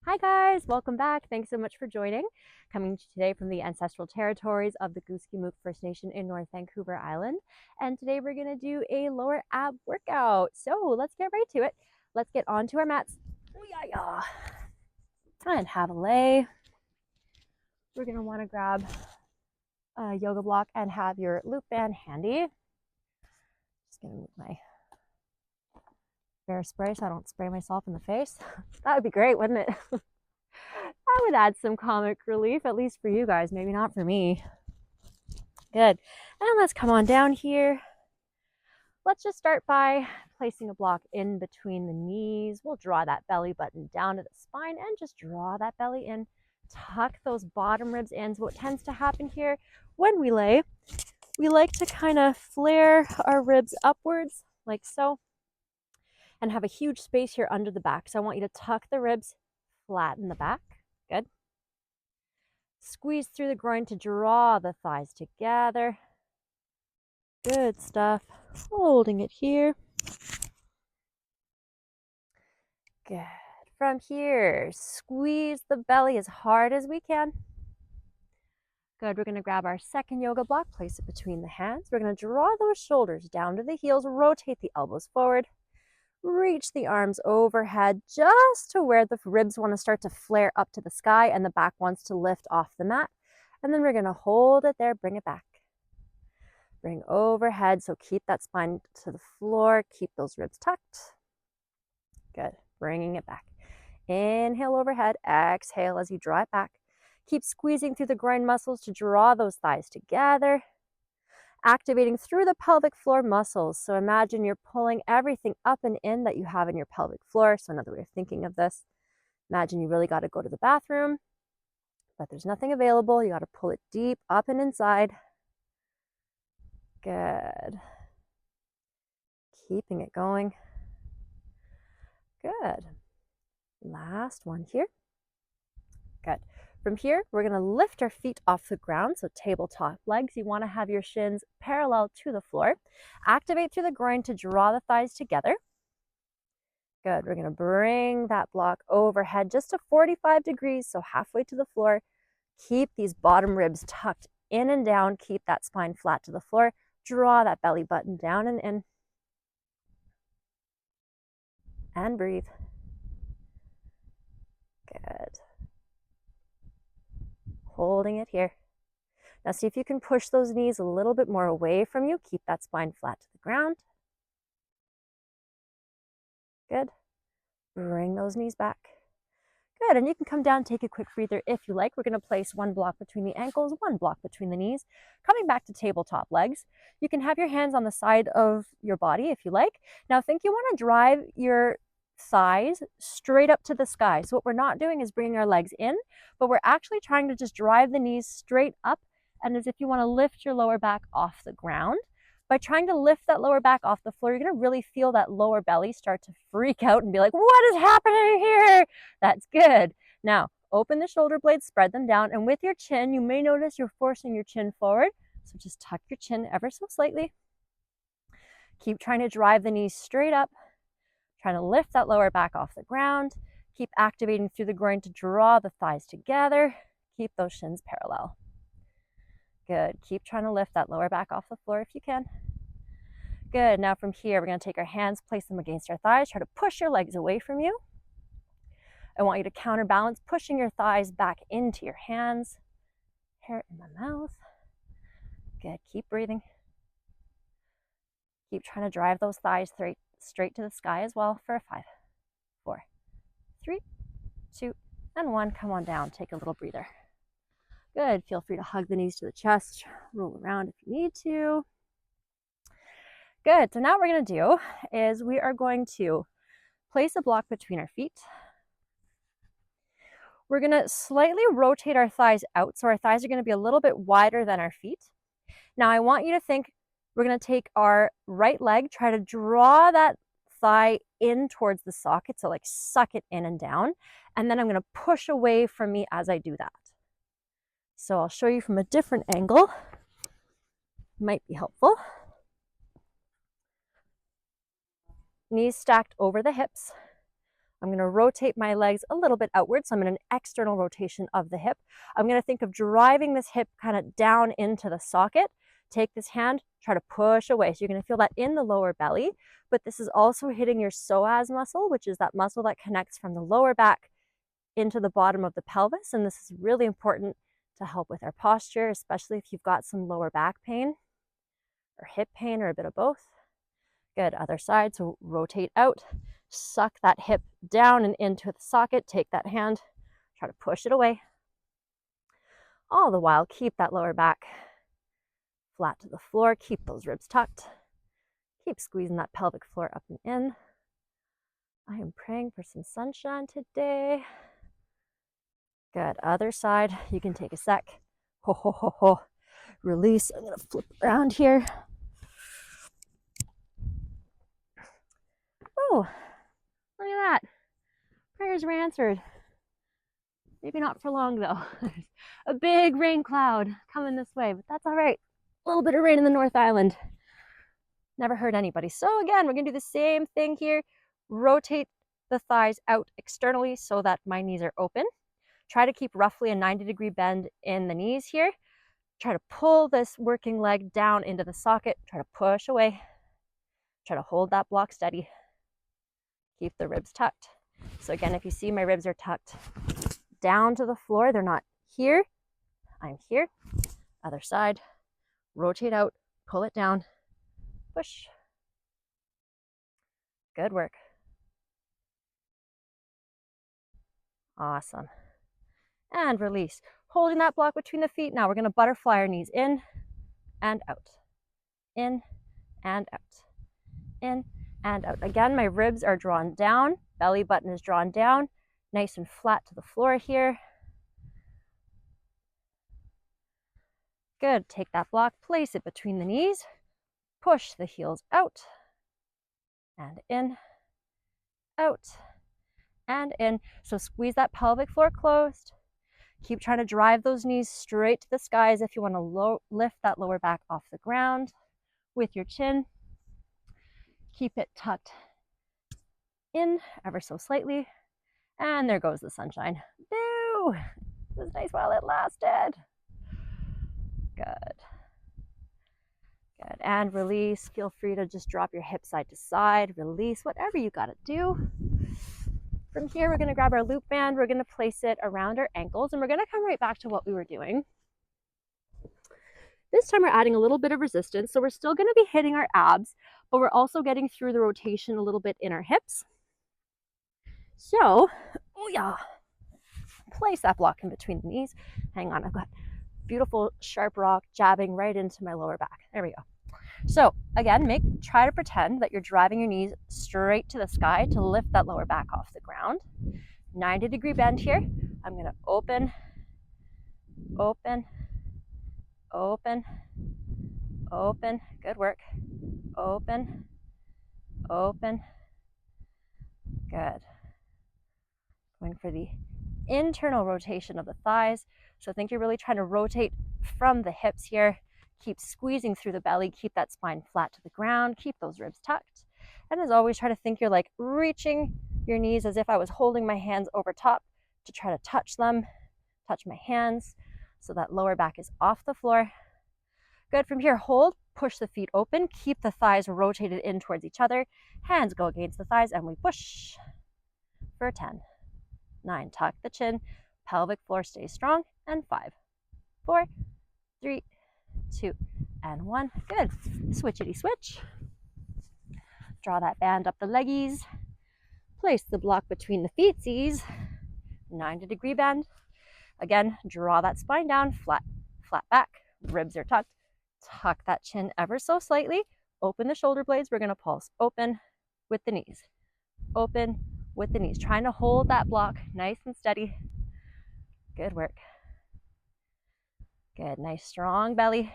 Hi guys, welcome back. Thanks so much for joining. Coming today from the ancestral territories of the Kwakwaka'wakw First Nation in North Vancouver Island. And today we're going to do a lower ab workout. So let's get right to it. Let's get onto our mats. And have a lay. We're going to want to grab a yoga block and have your loop band handy. Just going to move my bear spray so I don't spray myself in the face. That would be great, wouldn't it? That would add some comic relief, at least for you guys, maybe not for me. Good. And let's come on down here. Let's just start by placing a block in between the knees. We'll draw that belly button down to the spine and just draw that belly in. Tuck those bottom ribs in. So what tends to happen here when we lay, we like to kind of flare our ribs upwards like so and have a huge space here under the back. So I want you to tuck the ribs, flatten the back. Good. Squeeze through the groin to draw the thighs together. Good stuff. Holding it here. Good. From here, squeeze the belly as hard as we can. Good. We're going to grab our second yoga block, place it between the hands. We're going to draw those shoulders down to the heels, rotate the elbows forward. Reach the arms overhead just to where the ribs want to start to flare up to the sky and the back wants to lift off the mat. And then we're going to hold it there, bring it back. Bring overhead, so keep that spine to the floor, keep those ribs tucked. Good, bringing it back. Inhale overhead, exhale as you draw it back. Keep squeezing through the groin muscles to draw those thighs together. Activating through the pelvic floor muscles. So imagine you're pulling everything up and in that you have in your pelvic floor. So another way of thinking of this, imagine you really got to go to the bathroom, but there's nothing available. You got to pull it deep up and inside. Good. Keeping it going. Good. Last one here. Good. From here, we're going to lift our feet off the ground, so tabletop legs. You want to have your shins parallel to the floor. Activate through the groin to draw the thighs together. Good. We're going to bring that block overhead just to 45 degrees, so halfway to the floor. Keep these bottom ribs tucked in and down. Keep that spine flat to the floor. Draw that belly button down and in. And breathe. Good. Holding it here. Now see if you can push those knees a little bit more away from you. Keep that spine flat to the ground. Good. Bring those knees back. Good, and you can come down, take a quick breather if you like. We're going to place one block between the ankles, one block between the knees. Coming back to tabletop legs. You can have your hands on the side of your body if you like. Now think you want to drive your thighs straight up to the sky. So what we're not doing is bringing our legs in, but we're actually trying to just drive the knees straight up, and as if you want to lift your lower back off the ground. By trying to lift that lower back off the floor, you're going to really feel that lower belly start to freak out and be like, what is happening here? That's good. Now, open the shoulder blades, spread them down, and with your chin, you may notice you're forcing your chin forward. So just tuck your chin ever so slightly. Keep trying to drive the knees straight up. Trying to lift that lower back off the ground. Keep activating through the groin to draw the thighs together. Keep those shins parallel. Good. Keep trying to lift that lower back off the floor if you can. Good. Now from here, we're going to take our hands, place them against our thighs. Try to push your legs away from you. I want you to counterbalance, pushing your thighs back into your hands. Hair in my mouth. Good. Keep breathing. Keep trying to drive those thighs straight to the sky as well for a 5, 4, 3, 2, and 1. Come on down. Take a little breather. Good. Feel free to hug the knees to the chest. Roll around if you need to. Good. So now what we're going to do is we are going to place a block between our feet. We're going to slightly rotate our thighs out. So our thighs are going to be a little bit wider than our feet. Now I want you to think we're going to take our right leg, try to draw that thigh in towards the socket. So like suck it in and down. And then I'm going to push away from me as I do that. So I'll show you from a different angle. Might be helpful. Knees stacked over the hips. I'm going to rotate my legs a little bit outward, so I'm in an external rotation of the hip. I'm going to think of driving this hip kind of down into the socket. Take this hand, try to push away. So you're going to feel that in the lower belly, but this is also hitting your psoas muscle, which is that muscle that connects from the lower back into the bottom of the pelvis. And this is really important to help with our posture, especially if you've got some lower back pain or hip pain or a bit of both. Good, other side. So rotate out, suck that hip down and into the socket. Take that hand, try to push it away. All the while, keep that lower back flat to the floor. Keep those ribs tucked. Keep squeezing that pelvic floor up and in. I am praying for some sunshine today. Good, other side. You can take a sec. Ho, ho, ho, ho. Release. I'm going to flip around here. Oh, look at that. Prayers were answered. Maybe not for long though. A big rain cloud coming this way, but that's all right. A little bit of rain in the North Island. Never hurt anybody. So again, we're gonna do the same thing here. Rotate the thighs out externally so that my knees are open. Try to keep roughly a 90-degree bend in the knees here. Try to pull this working leg down into the socket. Try to push away. Try to hold that block steady. Keep the ribs tucked. So again, if you see my ribs are tucked down to the floor, they're not here. I'm here. Other side. Rotate out, pull it down, push. Good work. Awesome. And release. Holding that block between the feet. Now we're going to butterfly our knees in and out. In and out. In and out. Again, my ribs are drawn down. Belly button is drawn down. Nice and flat to the floor here. Good. Take that block, place it between the knees. Push the heels out. And in. Out. And in. So squeeze that pelvic floor closed. Keep trying to drive those knees straight to the skies if you want to lift that lower back off the ground with your chin. Keep it tucked in ever so slightly. And there goes the sunshine. Boo! It was nice while it lasted. Good. Good. And release. Feel free to just drop your hips side to side. Release, whatever you got to do. From here, we're going to grab our loop band. We're going to place it around our ankles, and we're going to come right back to what we were doing. This time we're adding a little bit of resistance. So we're still going to be hitting our abs, but we're also getting through the rotation a little bit in our hips. So, oh yeah, place that block in between the knees. Hang on, I've got beautiful sharp rock jabbing right into my lower back. There we go. So again, try to pretend that you're driving your knees straight to the sky to lift that lower back off the ground. 90-degree bend here. I'm going to open, open, open, open. Good work. Open, open. Good. Going for the internal rotation of the thighs. So I think you're really trying to rotate from the hips here. Keep squeezing through the belly. Keep that spine flat to the ground. Keep those ribs tucked. And as always, try to think you're like reaching your knees as if I was holding my hands over top to try to touch them, touch my hands so that lower back is off the floor. Good. From here, hold, push the feet open. Keep the thighs rotated in towards each other. Hands go against the thighs and we push for 10, 9, tuck the chin, pelvic floor stays strong, and 5, 4, 3, 2, and 1. Good. Switchity switch. Draw that band up the leggies. Place the block between the feetsies. 90-degree bend. Again, draw that spine down, flat back. Ribs are tucked. Tuck that chin ever so slightly. Open the shoulder blades. We're going to pulse open with the knees. Open with the knees. Trying to hold that block nice and steady. Good work. Good. Nice strong belly.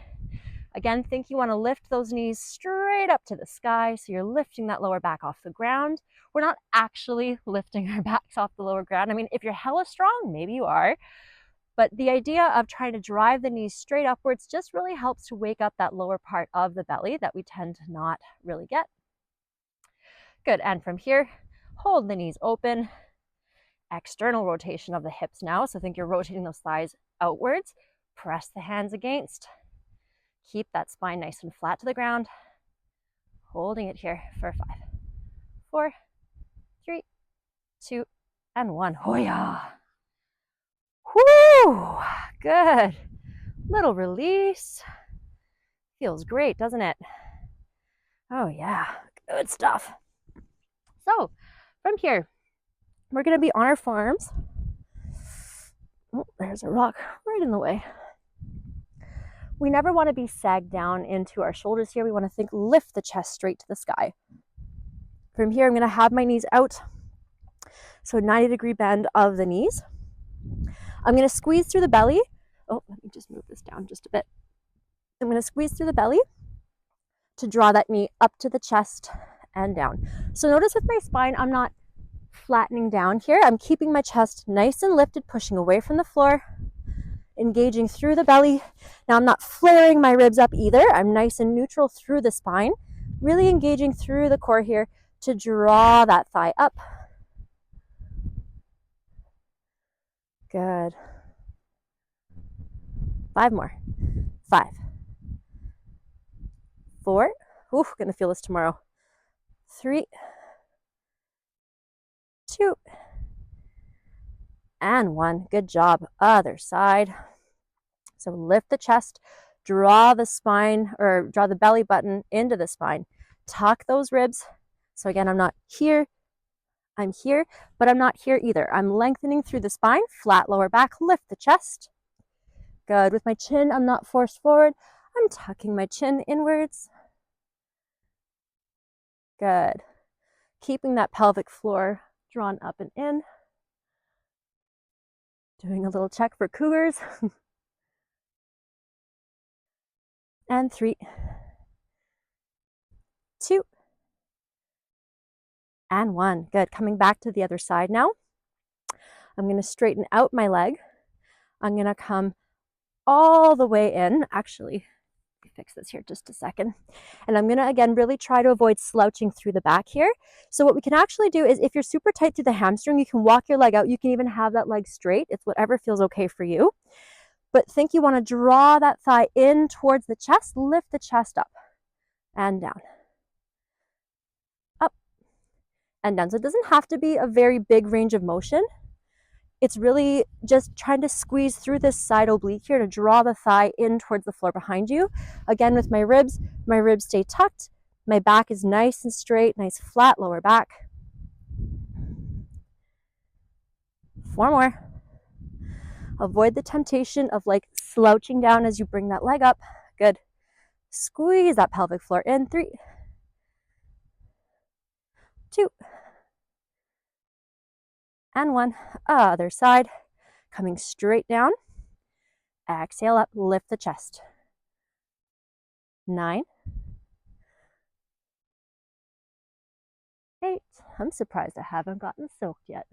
Again, think you want to lift those knees straight up to the sky. So you're lifting that lower back off the ground. We're not actually lifting our backs off the lower ground. I mean, if you're hella strong, maybe you are. But the idea of trying to drive the knees straight upwards just really helps to wake up that lower part of the belly that we tend to not really get. Good. And from here, Hold the knees open. External rotation of the hips now. So think you're rotating those thighs outwards. Press the hands against. Keep that spine nice and flat to the ground. Holding it here for 5, 4, 3, 2, and 1. Hoya! Whoo! Good. Little release. Feels great, doesn't it? Oh yeah, good stuff. So from here, we're going to be on our forearms. Oh, there's a rock right in the way. We never want to be sagged down into our shoulders here. We want to think lift the chest straight to the sky. From here, I'm going to have my knees out. So 90-degree bend of the knees. I'm going to squeeze through the belly. Oh, let me just move this down just a bit. I'm going to squeeze through the belly to draw that knee up to the chest and down. So notice with my spine, I'm not flattening down here. I'm keeping my chest nice and lifted, pushing away from the floor, engaging through the belly. Now I'm not flaring my ribs up either. I'm nice and neutral through the spine, really engaging through the core here to draw that thigh up. Good. 5 more. 5, 4. Ooh, gonna feel this tomorrow. 3, 2, and 1. Good job. Other side. So lift the chest, draw the spine, or draw the belly button into the spine. Tuck those ribs. So again, I'm not here. I'm here, but I'm not here either. I'm lengthening through the spine, flat lower back, lift the chest. Good. With my chin, I'm not forced forward. I'm tucking my chin inwards. Good. Keeping that pelvic floor drawn up and in. Doing a little check for cougars. And 3, 2, and 1. Good. Coming back to the other side now. I'm going to straighten out my leg. I'm going to come all the way in. Actually, let me fix this here just a second. And I'm going to, again, really try to avoid slouching through the back here. So what we can actually do is if you're super tight through the hamstring, you can walk your leg out. You can even have that leg straight. It's whatever feels okay for you. But think you want to draw that thigh in towards the chest. Lift the chest up and down. Up and down. So it doesn't have to be a very big range of motion. It's really just trying to squeeze through this side oblique here to draw the thigh in towards the floor behind you. Again, with my ribs stay tucked. My back is nice and straight, nice flat lower back. 4 more. Avoid the temptation of like slouching down as you bring that leg up. Good. Squeeze that pelvic floor in. 3, 2, and 1. Other side. Coming straight down. Exhale up, lift the chest. 9, 8. I'm surprised I haven't gotten soaked yet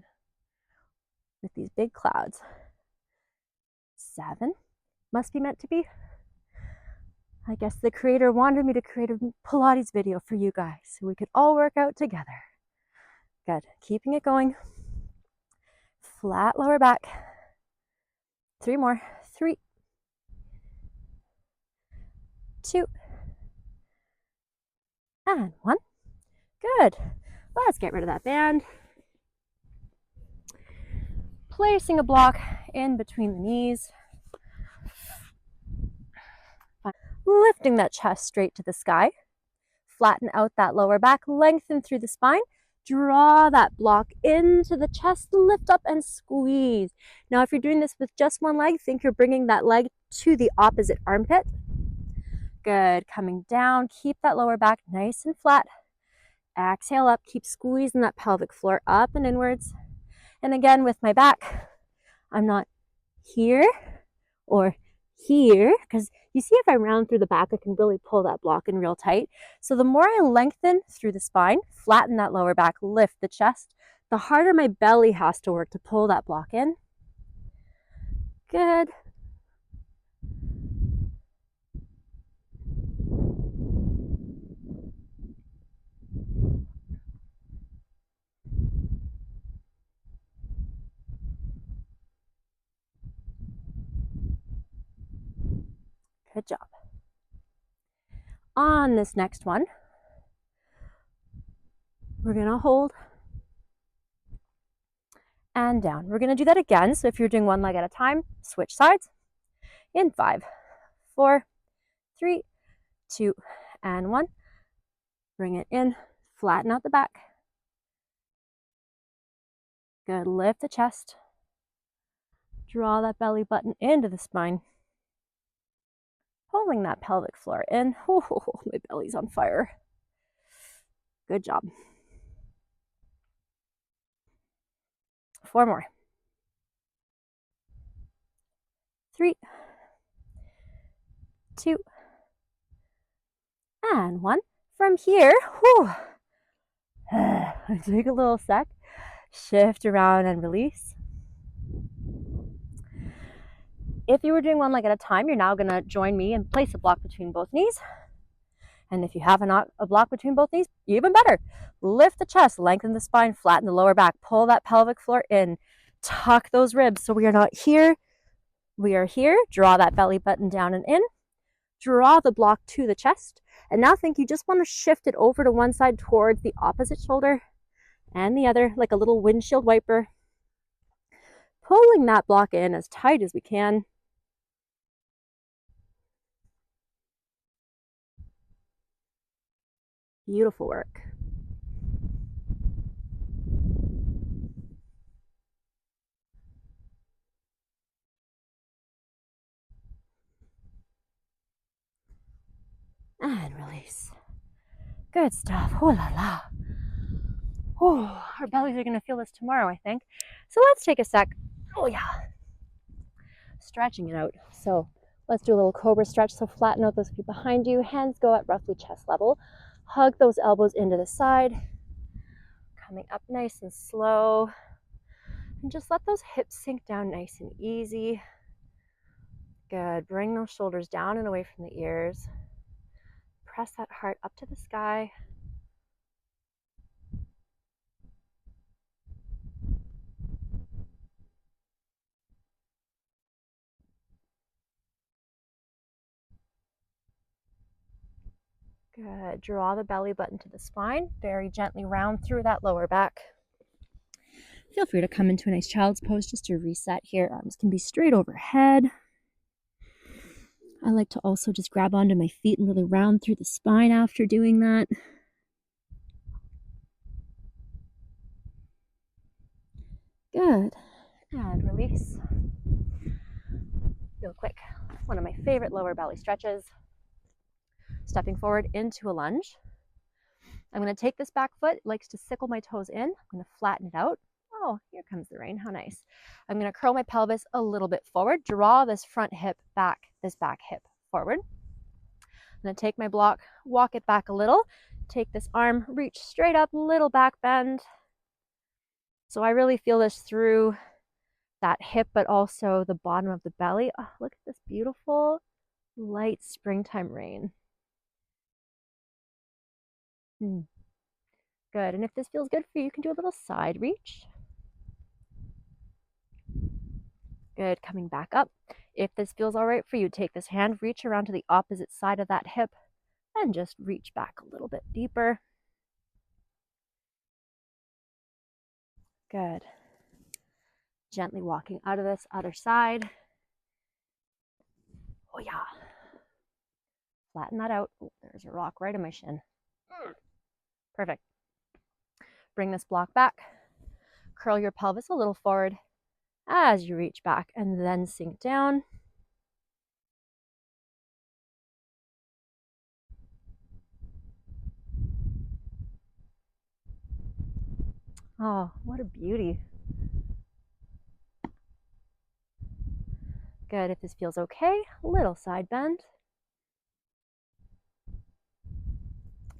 with these big clouds. 7. Must be meant to be. I guess the creator wanted me to create a Pilates video for you guys so we could all work out together. Good. Keeping it going. Flat lower back. 3 more. 3, 2, and 1. Good. Let's get rid of that band. Placing a block in between the knees. Lifting that chest straight to the sky. Flatten out that lower back, lengthen through the spine. Draw that block into the chest, lift up and squeeze. Now, if you're doing this with just one leg, think you're bringing that leg to the opposite armpit. Good. Coming down, keep that lower back nice and flat. Exhale up, keep squeezing that pelvic floor up and inwards. And again, with my back, I'm not here or here, because you see if I round through the back, I can really pull that block in real tight. So the more I lengthen through the spine, flatten that lower back, lift the chest, the harder my belly has to work to pull that block in. Good. Good job. On this next one, we're going to hold and down. We're going to do that again. So if you're doing one leg at a time, switch sides in 5, 4, 3, 2, and 1. Bring it in, flatten out the back. Good, lift the chest. Draw that belly button into the spine. Pulling that pelvic floor in. Oh, my belly's on fire. Good job. 4 more. 3, 2, and 1. From here, take a little sec. Shift around and release. If you were doing one leg at a time, you're now going to join me and place a block between both knees. And if you have a block between both knees, even better. Lift the chest, lengthen the spine, flatten the lower back, pull that pelvic floor in, tuck those ribs so we are not here. We are here. Draw that belly button down and in. Draw the block to the chest. And now think you just want to shift it over to one side towards the opposite shoulder and the other, like a little windshield wiper. Pulling that block in as tight as we can. Beautiful work. And release. Good stuff. Oh la la. Oh, our bellies are going to feel this tomorrow, I think. So let's take a sec. Oh yeah. Stretching it out. So let's do a little cobra stretch. So flatten out those feet behind you. Hands go at roughly chest level. Hug those elbows into the side. Coming up nice and slow. And just let those hips sink down nice and easy. Good. Bring those shoulders down and away from the ears. Press that heart up to the sky. Good. Draw the belly button to the spine. Very gently round through that lower back. Feel free to come into a nice child's pose just to reset here. Arms can be straight overhead. I like to also just grab onto my feet and really round through the spine after doing that. Good. And release. Real quick. One of my favorite lower belly stretches. Stepping forward into a lunge. I'm going to take this back foot. It likes to sickle my toes in. I'm going to flatten it out. Oh, here comes the rain. How nice. I'm going to curl my pelvis a little bit forward. Draw this front hip back, this back hip forward. I'm going to take my block, walk it back a little. Take this arm, reach straight up, little back bend. So I really feel this through that hip, but also the bottom of the belly. Oh, look at this beautiful light springtime rain. Good. And if this feels good for you, you can do a little side reach. Good. Coming back up. If this feels all right for you, take this hand, reach around to the opposite side of that hip, and just reach back a little bit deeper. Good. Gently walking out of this other side. Oh yeah. Flatten that out. Oh, there's a rock right in my shin. Perfect. Bring this block back. Curl your pelvis a little forward as you reach back and then sink down. Oh, what a beauty. Good. If this feels okay, little side bend.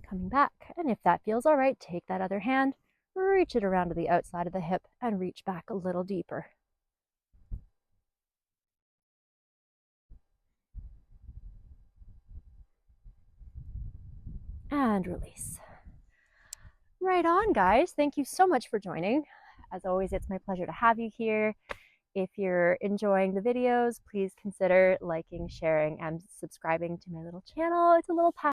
Coming back. And if that feels all right, take that other hand, reach it around to the outside of the hip and reach back a little deeper. And release. Right on, guys. Thank you so much for joining. As always, it's my pleasure to have you here. If you're enjoying the videos, please consider liking, sharing, and subscribing to my little channel. It's a little